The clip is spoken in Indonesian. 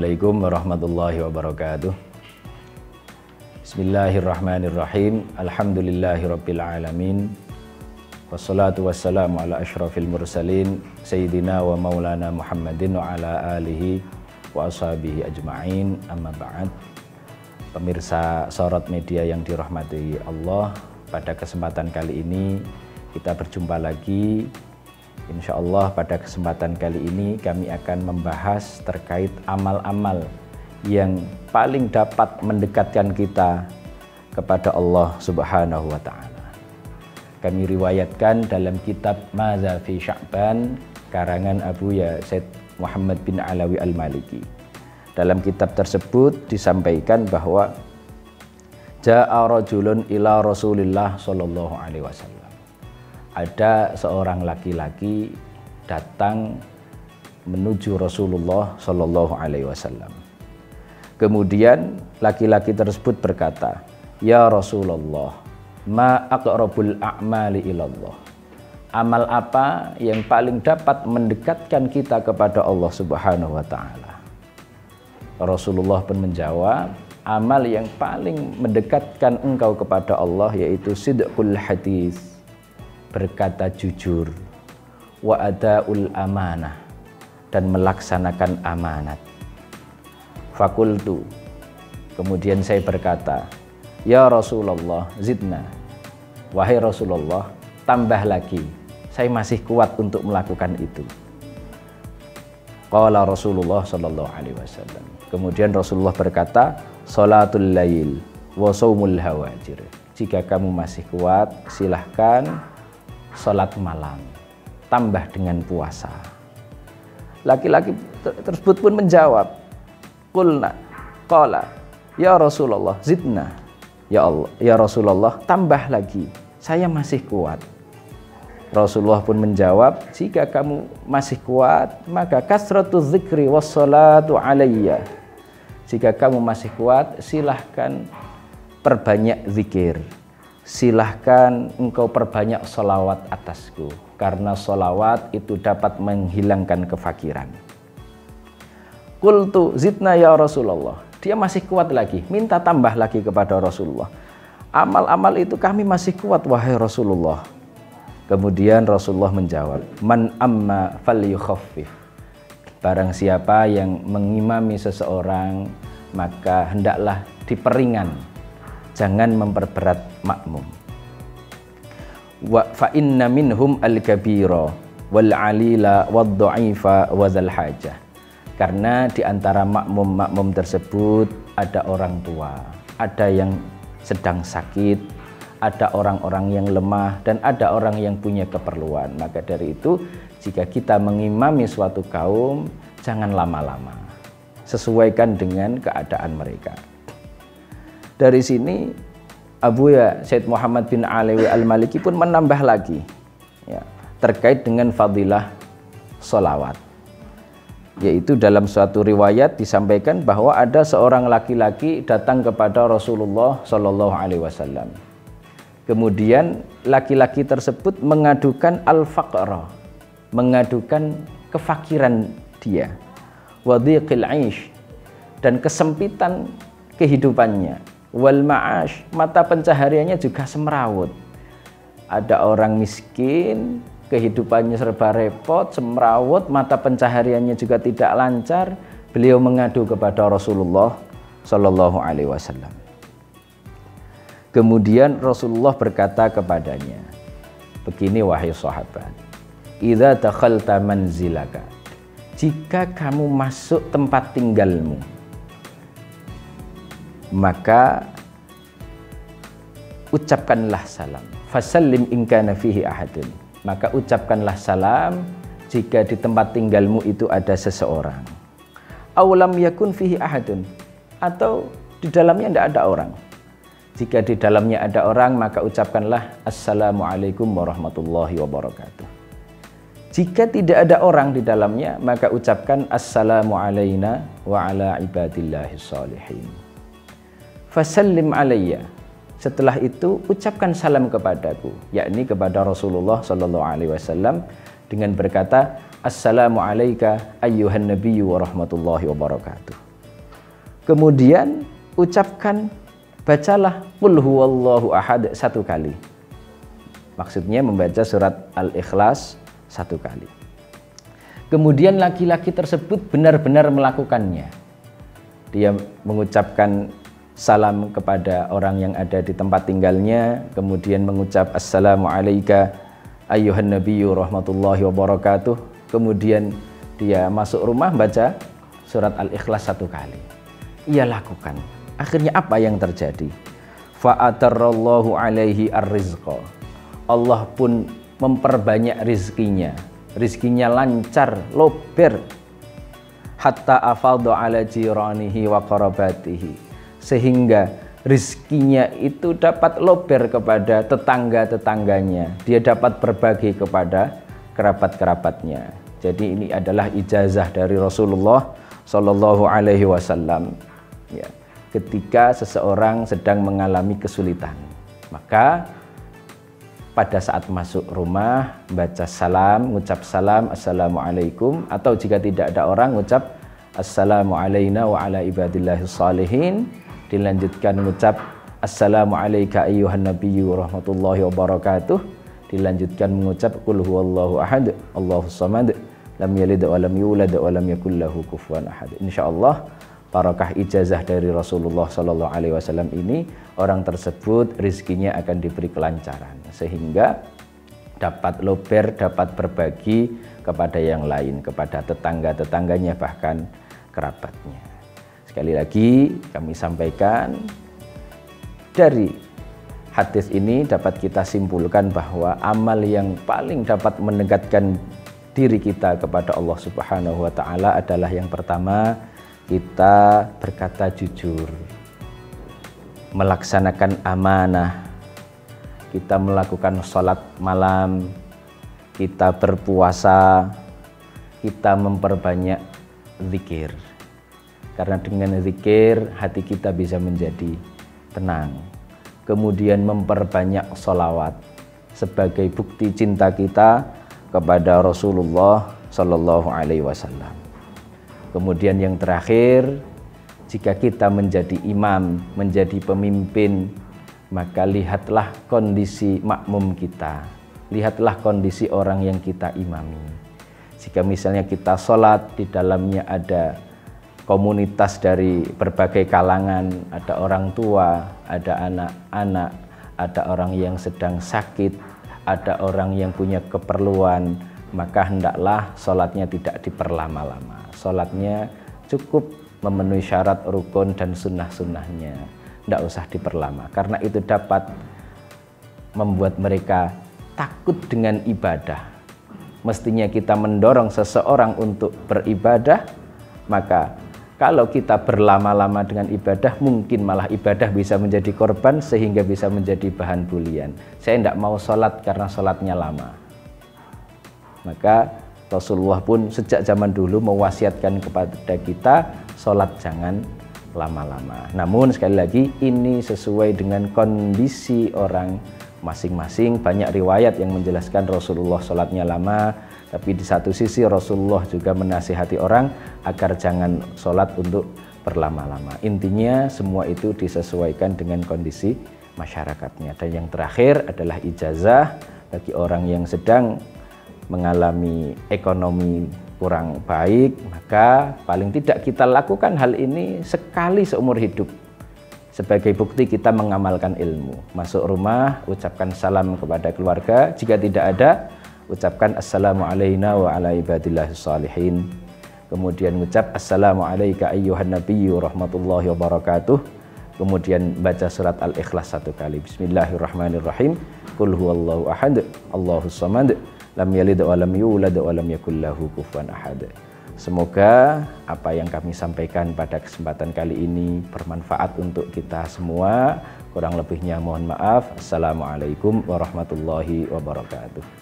Assalamualaikum warahmatullahi wabarakatuh. Bismillahirrahmanirrahim. Alhamdulillahirabbil alamin. Wassalatu wassalamu ala asyrafil mursalin sayyidina wa maulana Muhammadin wa ala alihi wa ashabihi ajma'in. Amma ba'd. Pemirsa Sorot Media yang dirahmati Allah, pada kesempatan kali ini kita berjumpa lagi. Insya Allah pada kesempatan kali ini kami akan membahas terkait amal-amal yang paling dapat mendekatkan kita kepada Allah Subhanahu wa Ta'ala. Kami riwayatkan dalam kitab Madza fi Sya'ban karangan Abuya Said Muhammad bin Alawi Al-Maliki. Dalam kitab tersebut disampaikan bahwa ja'a rajulun ila Rasulillah sallallahu alaihi wasallam. Ada seorang laki-laki datang menuju Rasulullah sallallahu alaihi wasallam. Kemudian laki-laki tersebut berkata, "Ya Rasulullah, ma aqrabul a'mali ilallah." Amal apa yang paling dapat mendekatkan kita kepada Allah Subhanahu wa Ta'ala? Rasulullah pun menjawab, amal yang paling mendekatkan engkau kepada Allah yaitu sidqul hadis, berkata jujur, wa adaul amanah, dan melaksanakan amanat. Fakultu, kemudian saya berkata, ya Rasulullah zidna, wahai Rasulullah tambah lagi, saya masih kuat untuk melakukan itu. Qala Rasulullah sallallahu alaihi wasallam, kemudian Rasulullah berkata, salatul lail wa shaumul hawajir. Jika kamu masih kuat, silahkan salat malam, tambah dengan puasa. Laki-laki tersebut pun menjawab, qala ya Rasulullah zidna, ya Allah, ya Rasulullah tambah lagi, saya masih kuat. Rasulullah pun menjawab, jika kamu masih kuat, maka kasratu dzikri wassalatu alayya. Jika kamu masih kuat, silahkan perbanyak zikir, silahkan engkau perbanyak sholawat atasku, karena sholawat itu dapat menghilangkan kefakiran. Qultu zidna ya Rasulullah, dia masih kuat lagi, minta tambah lagi kepada Rasulullah. Amal-amal itu kami masih kuat wahai Rasulullah. Kemudian Rasulullah menjawab, man amma falyukhaffif. Barang siapa yang mengimami seseorang, maka hendaklah diperingan, jangan memperberat makmum. Wa fa inna minhum al-kabira wal alila wad dha'ifa wa dzal hajah. Karena di antara makmum-makmum tersebut ada orang tua, ada yang sedang sakit, ada orang-orang yang lemah, dan ada orang yang punya keperluan. Maka dari itu, jika kita mengimami suatu kaum, jangan lama-lama, sesuaikan dengan keadaan mereka. Dari sini Abuya Said Muhammad bin Alawi Al-Maliki pun menambah lagi ya, terkait dengan fadilah sholawat. Yaitu dalam suatu riwayat disampaikan bahwa ada seorang laki-laki datang kepada Rasulullah Shallallahu Alaihi Wasallam. Kemudian laki-laki tersebut mengadukan al-faqra, mengadukan kefakiran dia, wadhiqil aish, dan kesempitan kehidupannya, wal ma'ash, mata pencahariannya juga semrawut. Ada orang miskin, kehidupannya serba repot, semrawut, mata pencahariannya juga tidak lancar. Beliau mengadu kepada Rasulullah Shallallahu Alaihi Wasallam. Kemudian Rasulullah berkata kepadanya, begini wahai sahabat, idza dakhalta manzilaka, jika kamu masuk tempat tinggalmu, maka ucapkanlah salam. Fasallim in kana fihi ahadun. Maka ucapkanlah salam jika di tempat tinggalmu itu ada seseorang. Aw lam yakun fihi ahadun, atau di dalamnya tidak ada orang. Jika di dalamnya ada orang, maka ucapkanlah assalamualaikum warahmatullahi wabarakatuh. Jika tidak ada orang di dalamnya, maka ucapkan assalamu alayna wa ala ibadillahi sholihin. Fasallim alayya. Setelah itu ucapkan salam kepadaku, yakni kepada Rasulullah Sallallahu Alaihi Wasallam, dengan berkata assalamu alayka ayyuhan nabiyyu wa rahmatullahi wabarakatuh. Kemudian ucapkan, bacalah qul huwallahu ahad 1 kali. Maksudnya membaca surat Al-Ikhlas 1 kali. Kemudian laki-laki tersebut benar-benar melakukannya. Dia mengucapkan salam kepada orang yang ada di tempat tinggalnya, kemudian mengucap assalamu alayka ayyuhan nabiyyu rahmatullahi wabarakatuh. Kemudian dia masuk rumah baca surat Al-Ikhlas 1 kali. Ia lakukan. Akhirnya apa yang terjadi? Fa'atarrallahu alaihi ar-rizqa. Allah pun memperbanyak rizkinya. Rizkinya lancar, lober. Hatta afadha ala jiranihi wa qarabatihi. Sehingga rizkinya itu dapat lober kepada tetangga-tetangganya. Dia dapat berbagi kepada kerabat-kerabatnya. Jadi ini adalah ijazah dari Rasulullah Shallallahu Alaihi Wasallam. Ya, ketika seseorang sedang mengalami kesulitan, maka pada saat masuk rumah baca salam, ucap salam assalamualaikum, atau jika tidak ada orang ucap assalamu alayna wa ala ibadillahis shalihin, dilanjutkan mengucap assalamu alayka ayyuhan nabiyyu rahmatullahi wabarakatuh, dilanjutkan mengucap qul huwallahu ahad Allahus samad lam yalid wa lam yulad wa lam yakul lahu kufuwan ahad. Insyaallah barakah ijazah dari Rasulullah Sallallahu Alaihi Wasallam ini, orang tersebut rizkinya akan diberi kelancaran sehingga dapat lober, dapat berbagi kepada yang lain, kepada tetangga-tetangganya, bahkan kerabatnya. Sekali lagi kami sampaikan, dari hadis ini dapat kita simpulkan bahwa amal yang paling dapat mendekatkan diri kita kepada Allah Subhanahu wa taala adalah yang pertama, kita berkata jujur, melaksanakan amanah, kita melakukan sholat malam, kita berpuasa, kita memperbanyak zikir. Karena dengan zikir hati kita bisa menjadi tenang. Kemudian memperbanyak sholawat sebagai bukti cinta kita kepada Rasulullah Sallallahu Alaihi Wasallam. Kemudian yang terakhir, jika kita menjadi imam, menjadi pemimpin, maka lihatlah kondisi makmum kita, lihatlah kondisi orang yang kita imami. Jika misalnya kita sholat, di dalamnya ada komunitas dari berbagai kalangan, ada orang tua, ada anak-anak, ada orang yang sedang sakit, ada orang yang punya keperluan, maka hendaklah sholatnya tidak diperlama-lama. Sholatnya cukup memenuhi syarat rukun dan sunnah-sunnahnya, tidak usah diperlama, karena itu dapat membuat mereka takut dengan ibadah. Mestinya kita mendorong seseorang untuk beribadah, maka kalau kita berlama-lama dengan ibadah, mungkin malah ibadah bisa menjadi korban sehingga bisa menjadi bahan bulian. Saya tidak mau sholat karena sholatnya lama. Maka Rasulullah pun sejak zaman dulu mewasiatkan kepada kita, sholat jangan lama-lama. Namun sekali lagi ini sesuai dengan kondisi orang masing-masing. Banyak riwayat yang menjelaskan Rasulullah sholatnya lama, tapi di satu sisi Rasulullah juga menasihati orang agar jangan sholat untuk berlama-lama. Intinya semua itu disesuaikan dengan kondisi masyarakatnya. Dan yang terakhir adalah ijazah bagi orang yang sedang mengalami ekonomi kurang baik, maka paling tidak kita lakukan hal ini sekali seumur hidup sebagai bukti kita mengamalkan ilmu. Masuk rumah, ucapkan salam kepada keluarga, jika tidak ada, ucapkan assalamu alayna wa ala ibadillahis shalihin. Kemudian ucap assalamu alayka ayyuhan nabiyyu rahmatullahi wabarakatuh. Kemudian baca surat Al-Ikhlas 1 kali. Bismillahirrahmanirrahim. Qul huwallahu ahad Allahus samad lam yalid wa lam yulad wa lam yakul lahu kufuwan ahad. Semoga apa yang kami sampaikan pada kesempatan kali ini bermanfaat untuk kita semua. Kurang lebihnya mohon maaf. Assalamualaikum warahmatullahi wabarakatuh.